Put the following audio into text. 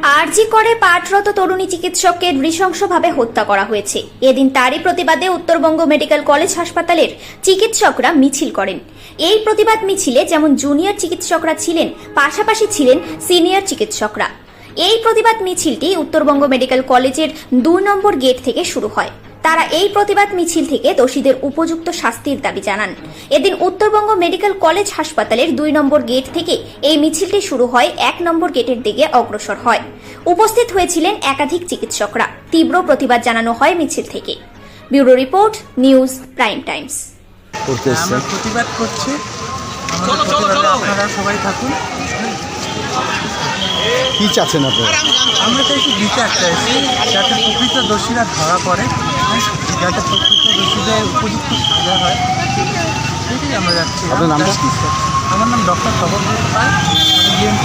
আরজি করে পাঠরত তরুণী চিকিৎসককে নৃশংসভাবে হত্যা করা হয়েছে। এদিন তারই প্রতিবাদে উত্তরবঙ্গ মেডিকেল কলেজ হাসপাতালের চিকিৎসকরা মিছিল করেন। এই প্রতিবাদ মিছিলে যেমন জুনিয়র চিকিৎসকরা ছিলেন, পাশাপাশি ছিলেন সিনিয়র চিকিৎসকরা। এই প্রতিবাদ মিছিলটি উত্তরবঙ্গ মেডিকেল কলেজের ২ নম্বর গেট থেকে শুরু হয়। তারা এই প্রতিবাদ মিছিল থেকে দোষীদের উপযুক্ত শাস্তির দাবি জানান। এদিন উত্তরবঙ্গ মেডিকেল কলেজ হাসপাতালের ২ নম্বর গেট থেকে এই মিছিলটি শুরু হয় ১ নম্বর গেটের দিকে অগ্রসর হয়। উপস্থিত হয়েছিলেন একাধিক চিকিৎসকরা। তীব্র প্রতিবাদ জানানো হয় মিছিল থেকে। Bureau report, news prime Times. আমরা প্রতিবাদ করছি, আপনারা সবাই থাকুন। কি চাচ্ছেন আপনারা? আমরা চাইছি বিচার চাইছি, যাতে প্রকৃত দোষীরা ধরা পড়ে, যাতে প্রকৃত দোষীদের উপযুক্ত সাজা হয়, সেটাই আমরা যাচ্ছি। আপনার নামটা? আমার নাম ডক্টর তপন পাল, আমি ENT